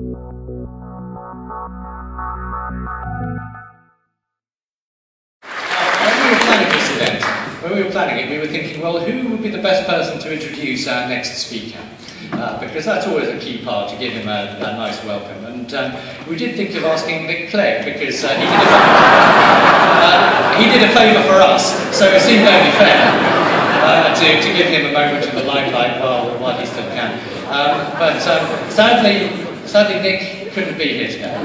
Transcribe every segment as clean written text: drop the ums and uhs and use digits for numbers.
When we were planning it, we were thinking, well, who would be the best person to introduce our next speaker? Because that's always a key part, to give him a nice welcome. And we did think of asking Nick Clegg, because he did a favour for us, so it seemed only fair to give him a moment in the limelight while he still can. But sadly, Nick couldn't be here today.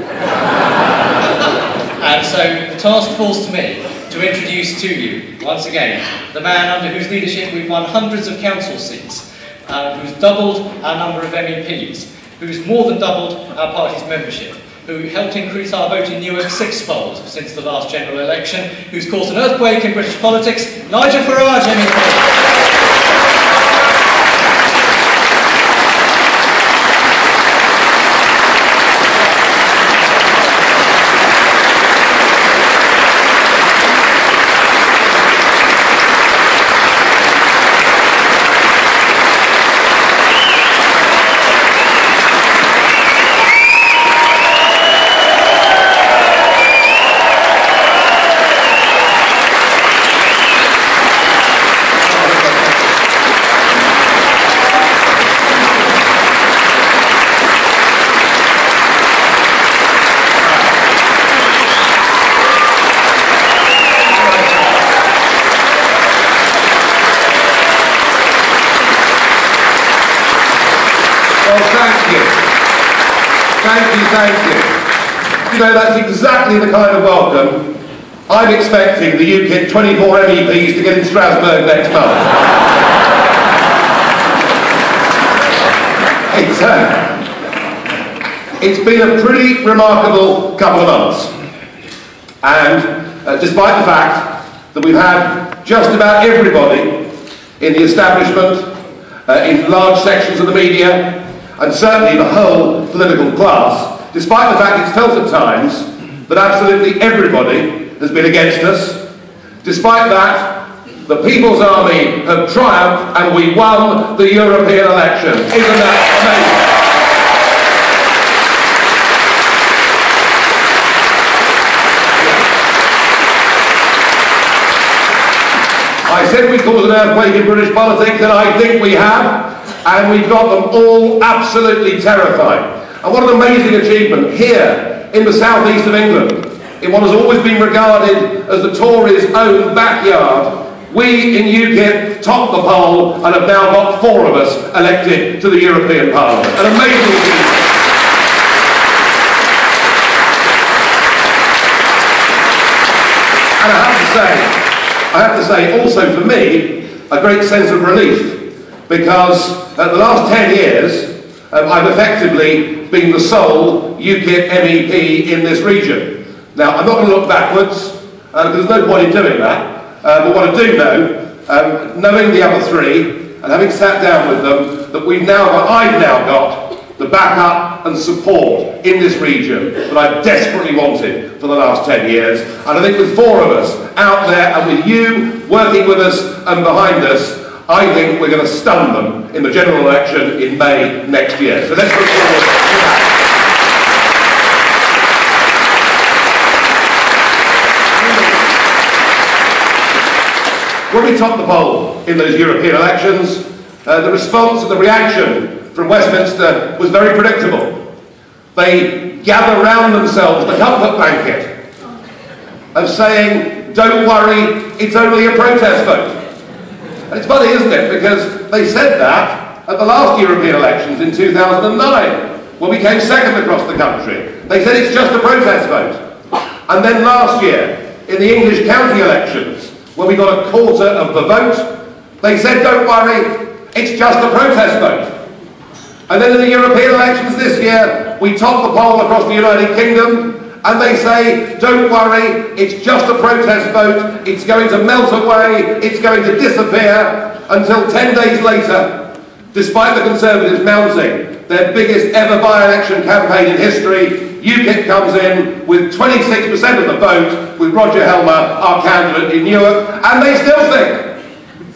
And so the task falls to me to introduce to you, once again, the man under whose leadership we've won hundreds of council seats, who's doubled our number of MEPs, who's more than doubled our party's membership, who helped increase our vote in Newark sixfold since the last general election, who's caused an earthquake in British politics, Nigel Farage, MEP. Thank you. You know, that's exactly the kind of welcome I'm expecting the UKIP 24 MEPs to get in Strasbourg next month. It's been a pretty remarkable couple of months. And despite the fact that we've had just about everybody in the establishment, in large sections of the media, and certainly the whole political class, despite the fact it's felt at times that absolutely everybody has been against us, despite that, the People's Army have triumphed and we won the European election. Isn't that amazing? I said we caused an earthquake in British politics, and I think we have. And we've got them all absolutely terrified. And what an amazing achievement here in the southeast of England, in what has always been regarded as the Tories' own backyard. We in UKIP topped the poll and have now got 4 of us elected to the European Parliament. An amazing achievement. And I have to say also for me, a great sense of relief. Because the last 10 years, I've effectively been the sole UKIP MEP in this region. Now, I'm not going to look backwards, because there's no point in doing that. But what I do know, knowing the other 3, and having sat down with them, that I've now got the backup and support in this region that I've desperately wanted for the last 10 years. And I think with 4 of us out there, and with you working with us and behind us, I think we're going to stun them in the general election in May next year. So let's look forward to that. When we topped the poll in those European elections, the response and the reaction from Westminster was very predictable. They gather round themselves the comfort blanket of saying, don't worry, it's only a protest vote. And it's funny, isn't it, because they said that at the last European elections in 2009, when we came second across the country. They said it's just a protest vote. And then last year, in the English county elections, when we got a quarter of the vote, they said, don't worry, it's just a protest vote. And then in the European elections this year, we topped the poll across the United Kingdom, and they say, don't worry, it's just a protest vote, it's going to melt away, it's going to disappear, until 10 days later, despite the Conservatives mounting their biggest ever by-election campaign in history, UKIP comes in with 26% of the vote, with Roger Helmer, our candidate in Newark, and they still think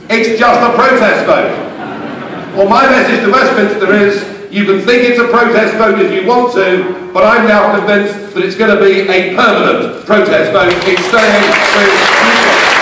it's just a protest vote. Well, my message to Westminster is, You can think it's a protest vote if you want to, but I'm now convinced that it's going to be a permanent protest vote in staying with UKIP.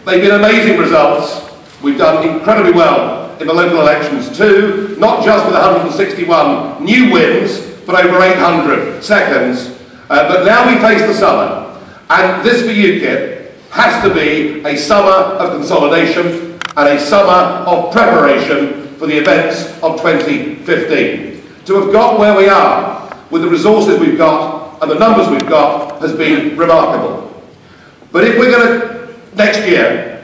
They've been amazing results. We've done incredibly well in the local elections too, not just with 161 new wins, but over 800 seconds. But now we face the summer, and this for UKIP has to be a summer of consolidation and a summer of preparation for the events of 2015. To have got where we are, with the resources we've got and the numbers we've got, has been remarkable. But if we're going to, next year,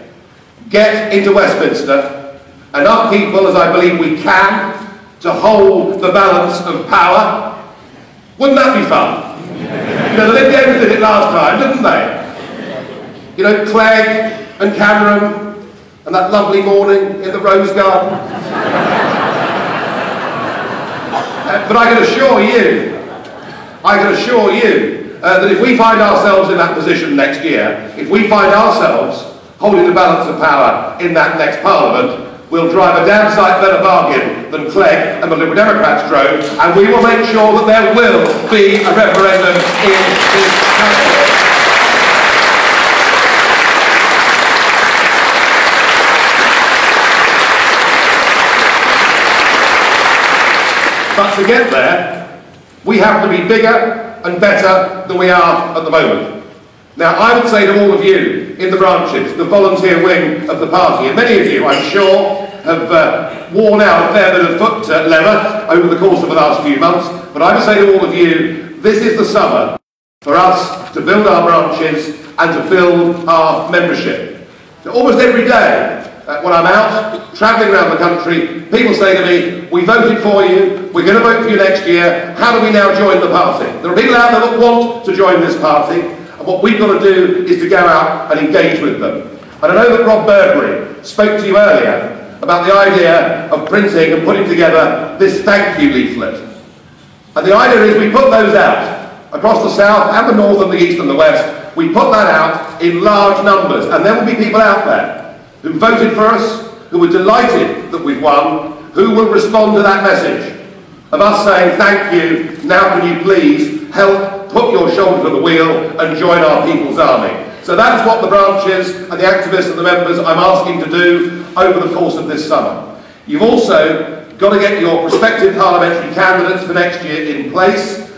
get into Westminster, enough people, as I believe we can, to hold the balance of power, wouldn't that be fun? You know, the Lib Dems did it last time, didn't they? You know, Clegg and Cameron, and that lovely morning in the Rose Garden. But I can assure you that if we find ourselves in that position next year, if we find ourselves holding the balance of power in that next Parliament, we'll drive a damn sight better bargain than Clegg and the Liberal Democrats drove, and we will make sure that there will be a referendum in this country. But to get there, we have to be bigger and better than we are at the moment. Now, I would say to all of you in the branches, the volunteer wing of the party, and many of you, I'm sure, have worn out a fair bit of foot leather over the course of the last few months, but I would say to all of you, this is the summer for us to build our branches and to build our membership. So almost every day, when I'm out, travelling around the country, people say to me, we voted for you, we're going to vote for you next year, how do we now join the party? There are people out there that want to join this party, and what we've got to do is to go out and engage with them. And I know that Rob Burberry spoke to you earlier about the idea of printing and putting together this thank you leaflet. And the idea is we put those out across the south and the north and the east and the west. We put that out in large numbers, and there will be people out there who voted for us, who were delighted that we've won, who will respond to that message of us saying thank you, now can you please help put your shoulder to the wheel and join our people's army. So that's what the branches and the activists and the members I'm asking to do over the course of this summer. You've also got to get your prospective parliamentary candidates for next year in place,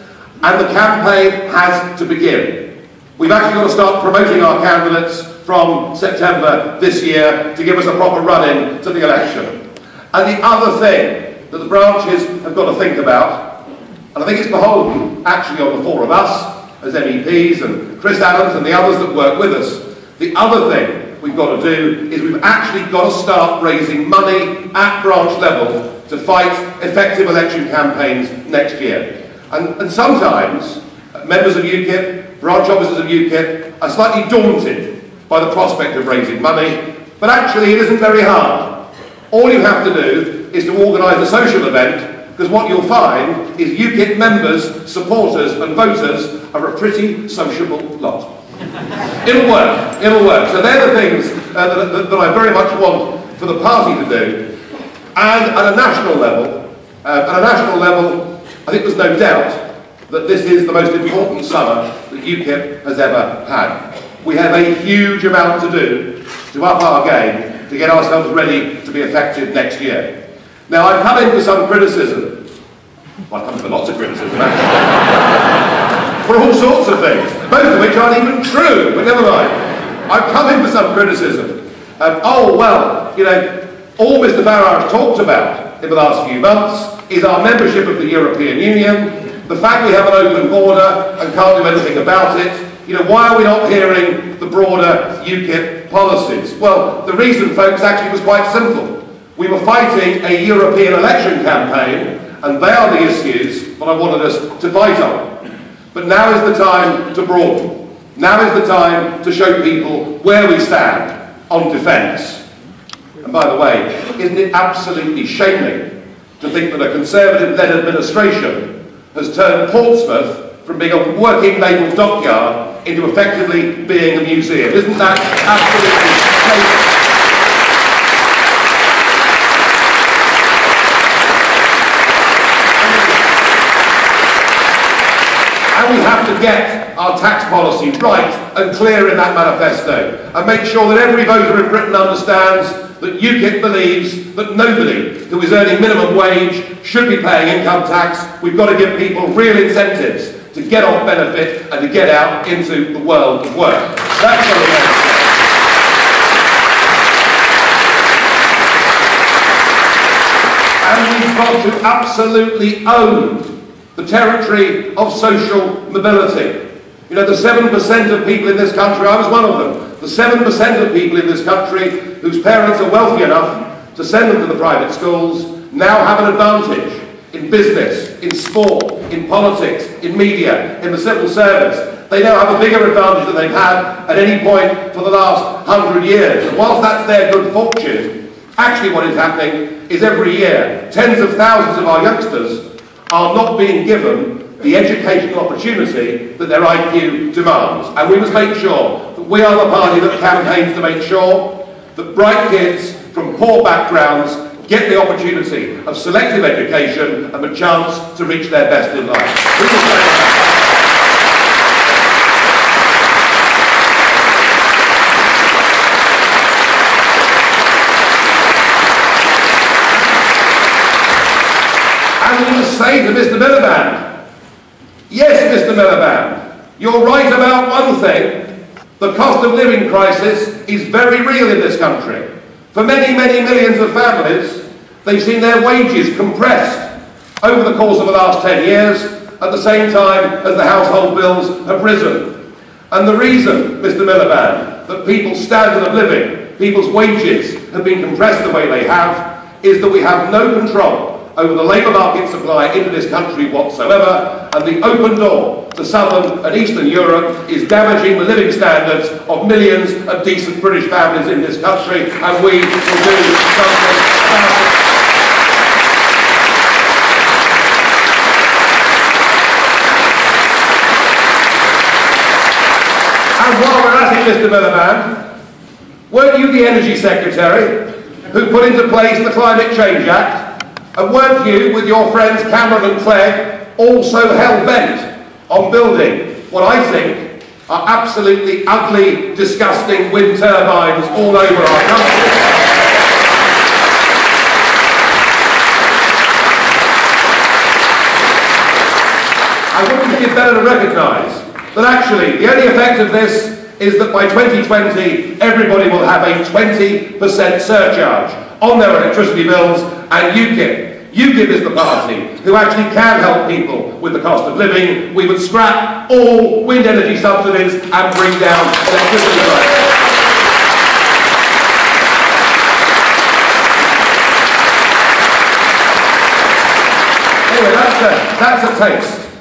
and the campaign has to begin. We've actually got to start promoting our candidates from September this year to give us a proper run-in to the election. And the other thing that the branches have got to think about, and I think it's beholden actually on the four of us as MEPs and Chris Adams and the others that work with us, the other thing we've got to do is we've actually got to start raising money at branch level to fight effective election campaigns next year. And sometimes members of UKIP, branch officers of UKIP, are slightly daunted by the prospect of raising money, but actually it isn't very hard. All you have to do is to organise a social event, because what you'll find is UKIP members, supporters and voters are a pretty sociable lot. It'll work, it'll work. So they're the things that I very much want for the party to do. And at a national level, I think there's no doubt that this is the most important summer that UKIP has ever had. We have a huge amount to do to up our game to get ourselves ready to be effective next year. Now, I've come in for some criticism. Well, I've come for lots of criticism, actually. For all sorts of things, most of which aren't even true, but never mind. I've come in for some criticism. Oh, well, you know, all Mr Farage talked about in the last few months is our membership of the European Union, the fact we have an open border and can't do anything about it. You know, why are we not hearing the broader UKIP policies? Well, the reason, folks, actually was quite simple. We were fighting a European election campaign, and they are the issues that I wanted us to fight on. But now is the time to broaden. Now is the time to show people where we stand on defence. And by the way, isn't it absolutely shaming to think that a Conservative-led administration has turned Portsmouth from being a working naval dockyard into effectively being a museum. Isn't that absolutely amazing? And we have to get our tax policy right and clear in that manifesto and make sure that every voter in Britain understands that UKIP believes that nobody who is earning minimum wage should be paying income tax. We've got to give people real incentives to get off benefit and to get out into the world of work. That's what we're going to say. And we've got to absolutely own the territory of social mobility. You know, the 7% of people in this country, I was one of them, the 7% of people in this country whose parents are wealthy enough to send them to the private schools now have an advantage in business, in sport, in politics, in media, in the civil service. They now have a bigger advantage than they've had at any point for the last 100 years. And whilst that's their good fortune, actually what is happening is every year, tens of thousands of our youngsters are not being given the educational opportunity that their IQ demands. And we must make sure that we are the party that campaigns to make sure that bright kids from poor backgrounds get the opportunity of selective education and the chance to reach their best in life. And we must say to Mr. Miliband, yes, Mr. Miliband, you're right about one thing. The cost of living crisis is very real in this country. For many, many millions of families, they've seen their wages compressed over the course of the last 10 years at the same time as the household bills have risen. And the reason, Mr. Miliband, that people's standard of living, people's wages have been compressed the way they have, is that we have no control over the labour market supply into this country whatsoever, and the open door to southern and eastern Europe is damaging the living standards of millions of decent British families in this country, and we will do something about it. And while we're at it, Mr. Miliband, weren't you the Energy Secretary who put into place the Climate Change Act? And weren't you, with your friends Cameron and Clegg, also hell-bent on building what I think are absolutely ugly, disgusting wind turbines all over our country? I wouldn't be better to recognise that actually the only effect of this is that by 2020 everybody will have a 20% surcharge on their electricity bills, and UKIP is the party who actually can help people with the cost of living. We would scrap all wind energy subsidies and bring down electricity prices. Anyway,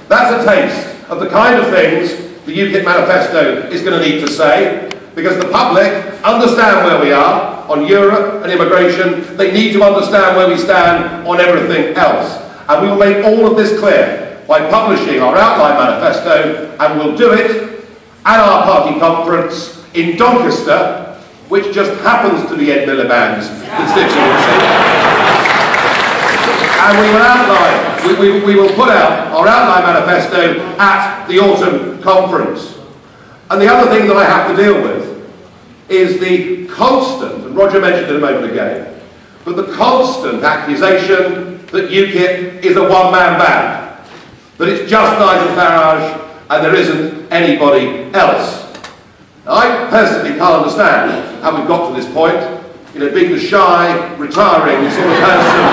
that's a taste of the kind of things the UKIP manifesto is going to need to say, because the public understand where we are on Europe and immigration. They need to understand where we stand on everything else. And we will make all of this clear by publishing our outline manifesto, and we'll do it at our party conference in Doncaster, which just happens to be Ed Miliband's constituency. And we will outline, we will put out our outline manifesto at the autumn conference. And the other thing that I have to deal with is the constant, and Roger mentioned it a moment ago, but the constant accusation that UKIP is a one-man band, that it's just Nigel Farage and there isn't anybody else. Now, I personally can't understand how we've got to this point, you know, being the shy, retiring sort of person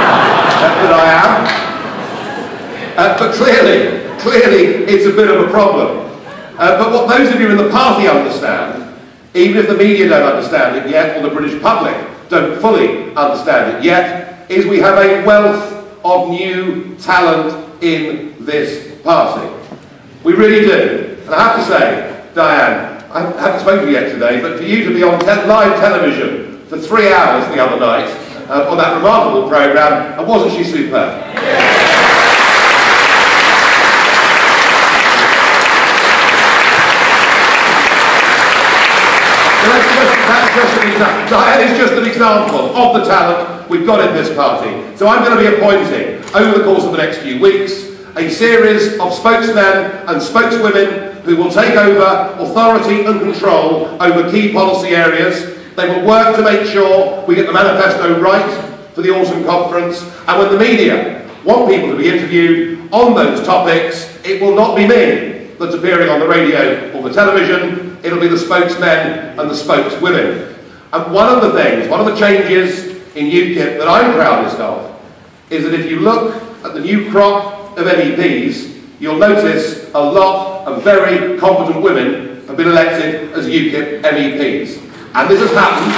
that I am. But clearly it's a bit of a problem. But what those of you in the party understand, even if the media don't understand it yet, or the British public don't fully understand it yet, is we have a wealth of new talent in this party. We really do. And I have to say, Diane, I haven't spoken to you yet today, but for you to be on live television for 3 hours the other night on that remarkable programme, and wasn't she superb? Diane is just an example of the talent we've got in this party. So I'm going to be appointing, over the course of the next few weeks, a series of spokesmen and spokeswomen who will take over authority and control over key policy areas. They will work to make sure we get the manifesto right for the autumn conference, and when the media want people to be interviewed on those topics, it will not be me that's appearing on the radio or the television, it'll be the spokesmen and the spokeswomen. And one of the changes in UKIP that I'm proudest of is that if you look at the new crop of MEPs, you'll notice a lot of very competent women have been elected as UKIP MEPs. And this has happened.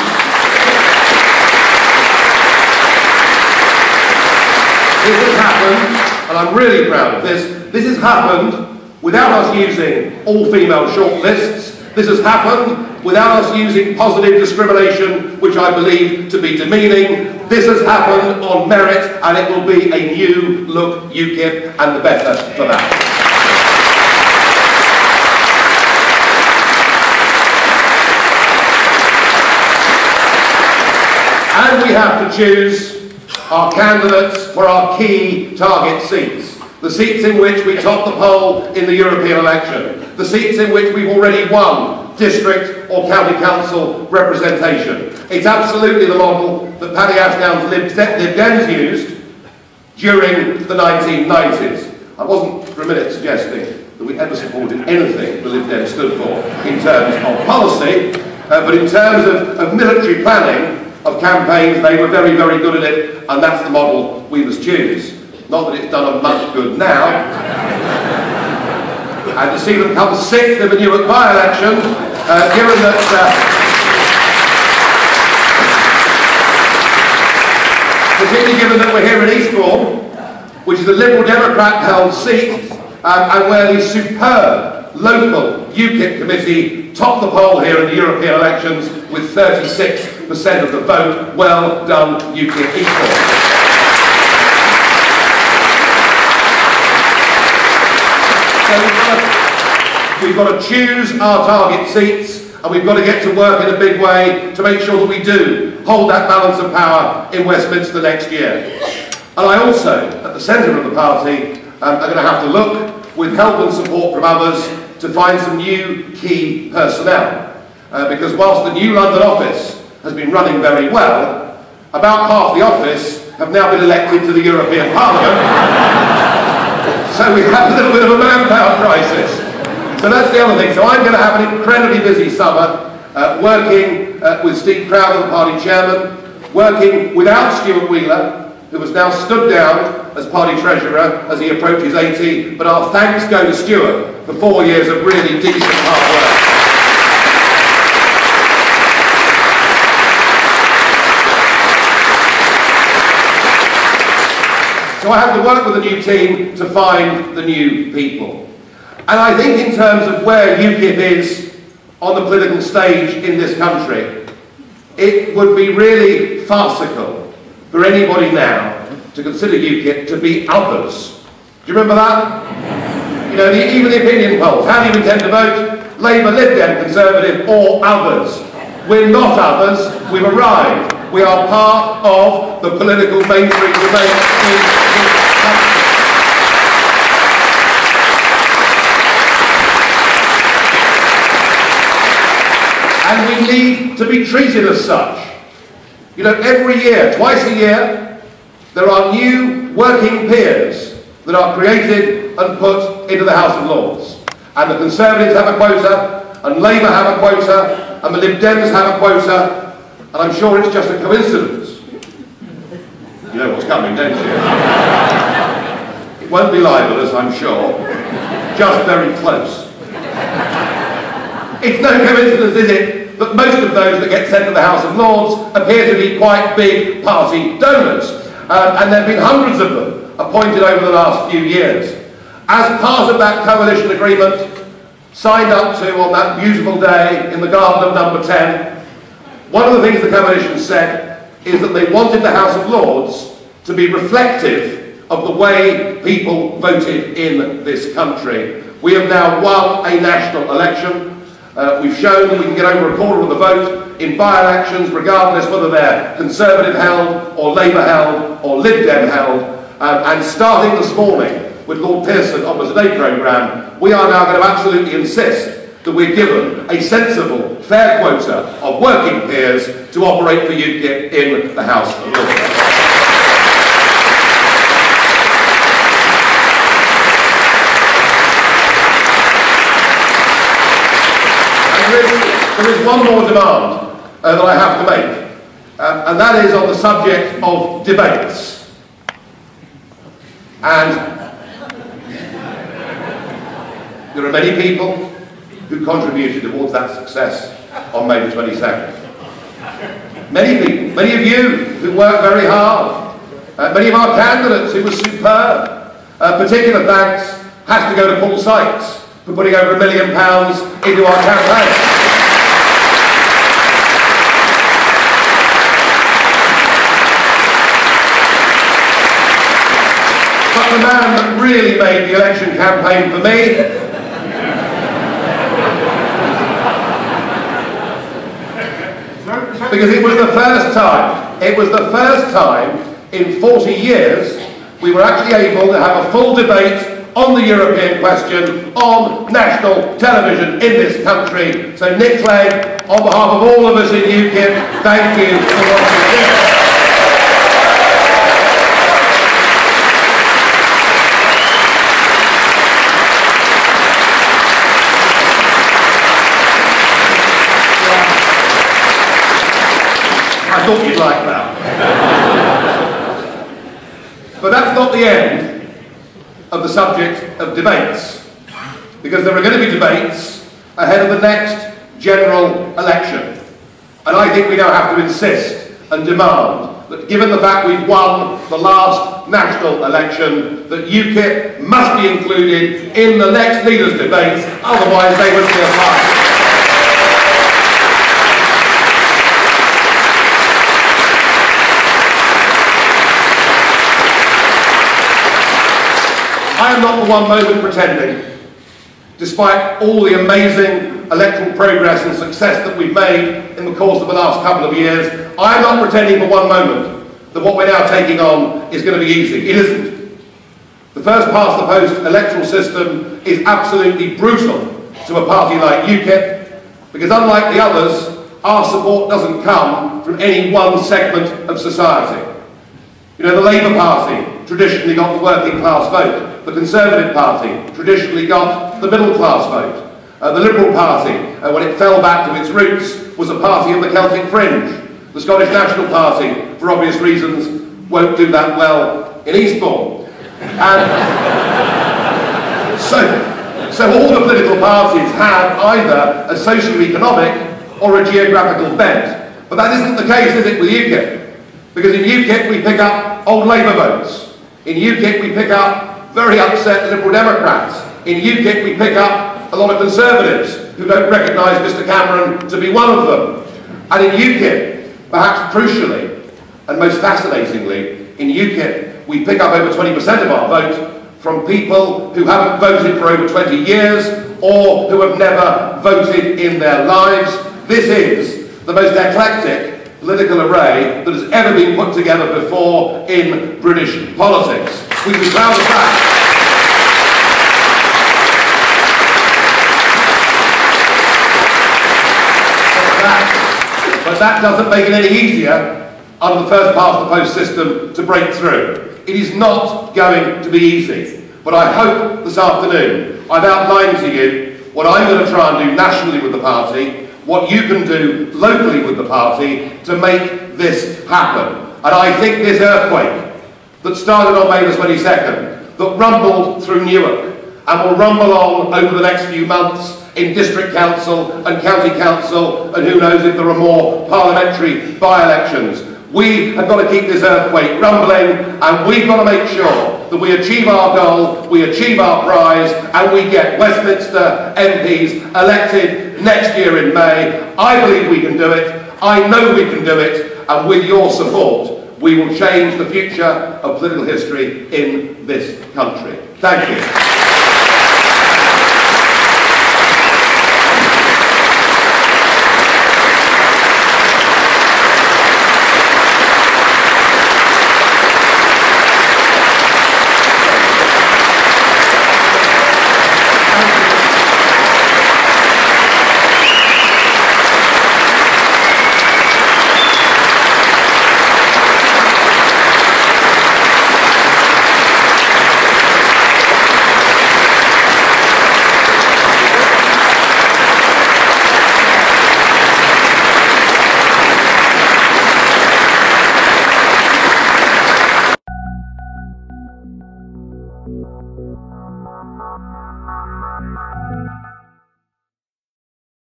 This has happened, and I'm really proud of this. This has happened without us using all-female shortlists. This has happened without us using positive discrimination, which I believe to be demeaning. This has happened on merit, and it will be a new look UKIP, and the better for that. And we have to choose our candidates for our key target seats. The seats in which we top the poll in the European election. The seats in which we've already won district or county council representation. It's absolutely the model that Paddy Ashdown's Lib Dems used during the 1990s. I wasn't for a minute suggesting that we ever supported anything the Lib Dems stood for in terms of policy, but in terms of military planning, of campaigns, they were very, very good at it, and that's the model we must choose. Not that it's done them much good now. And to see them come sixth in the Newark by-election, given that particularly given that we're here in Eastbourne, which is a Liberal Democrat-held seat, and where the superb local UKIP committee topped the poll here in the European elections with 36% of the vote. Well done, UKIP Eastbourne. So we've got to choose our target seats, and we've got to get to work in a big way to make sure that we do hold that balance of power in Westminster next year. And I also, at the centre of the party, are going to have to look, with help and support from others, to find some new key personnel. Because whilst the new London office has been running very well, about half the office have now been elected to the European Parliament. So we have a little bit of a manpower crisis. So that's the other thing. So I'm going to have an incredibly busy summer working with Steve Crowder, the party chairman, working without Stuart Wheeler, who has now stood down as party treasurer as he approaches 80. But our thanks go to Stuart for 4 years of really decent hard work. So I have to work with a new team to find the new people. And I think in terms of where UKIP is on the political stage in this country, it would be really farcical for anybody now to consider UKIP to be others. Do you remember that? You know, even the opinion polls. How do you intend to vote? Labour, Lib Dem, Conservative, or others? We're not others. We've arrived. We are part of the political mainstream debate in this country. And we need to be treated as such. You know, every year, twice a year, there are new working peers that are created and put into the House of Lords. And the Conservatives have a quota, and Labour have a quota, and the Lib Dems have a quota, and I'm sure it's just a coincidence. You know what's coming, don't you? It won't be libelous, I'm sure. Just very close. It's no coincidence, is it, that most of those that get sent to the House of Lords appear to be quite big party donors. And there have been hundreds of them appointed over the last few years. As part of that coalition agreement, signed up to on that beautiful day in the garden of number 10, one of the things the coalition said is that they wanted the House of Lords to be reflective of the way people voted in this country. We have now won a national election, We've shown that we can get over a quarter of the vote in by-elections, regardless whether they're Conservative held, or Labour held, or Lib Dem held. And starting this morning with Lord Pearson on the Today programme, we are now going to absolutely insist that we're given a sensible, fair quota of working peers to operate for UKIP in the House of Lords. There is one more demand that I have to make, and that is on the subject of debates. And there are many people who contributed towards that success on May the 22nd. Many people, many of you who worked very hard, many of our candidates who were superb. Particular thanks has to go to Paul Sykes for putting over £1 million into our campaign. But the man that really made the election campaign for me because it was the first time in 40 years we were actually able to have a full debate on the European question on national television in this country. So Nick Clegg, on behalf of all of us in UKIP, thank you for what you did. I thought you'd like that. But that's not the end of the subject of debates, because there are going to be debates ahead of the next general election. And I think we now have to insist and demand that, given the fact we've won the last national election, that UKIP must be included in the next leaders' debates, otherwise they wouldn't be a party. I am not for one moment pretending, despite all the amazing electoral progress and success that we've made in the course of the last couple of years, I am not pretending for one moment that what we're now taking on is going to be easy. It isn't. The first past the post electoral system is absolutely brutal to a party like UKIP, because unlike the others, our support doesn't come from any one segment of society. You know, the Labour Party traditionally got the working class vote. The Conservative Party traditionally got the middle class vote. The Liberal Party, when it fell back to its roots, was a party of the Celtic fringe. The Scottish National Party, for obvious reasons, won't do that well in Eastbourne. And so all the political parties have either a socio-economic or a geographical bent. But that isn't the case, is it, with UKIP? Because in UKIP we pick up old Labour votes. In UKIP we pick up very upset Liberal Democrats. In UKIP we pick up a lot of Conservatives who don't recognise Mr Cameron to be one of them. And in UKIP, perhaps crucially and most fascinatingly, in UKIP we pick up over 20% of our vote from people who haven't voted for over 20 years or who have never voted in their lives. This is the most eclectic political array that has ever been put together before in British politics. We can be proud of that. But that doesn't make it any easier under the first past the post system to break through. It is not going to be easy. But I hope this afternoon I've outlined to you what I'm going to try and do nationally with the party, what you can do locally with the party to make this happen. And I think this earthquake that started on May the 22nd, that rumbled through Newark and will rumble on over the next few months in district council and county council, and who knows if there are more parliamentary by-elections. We have got to keep this earthquake rumbling, and we've got to make sure that we achieve our goal, we achieve our prize, and we get Westminster MPs elected next year in May. I believe we can do it. I know we can do it. And with your support, we will change the future of political history in this country. Thank you.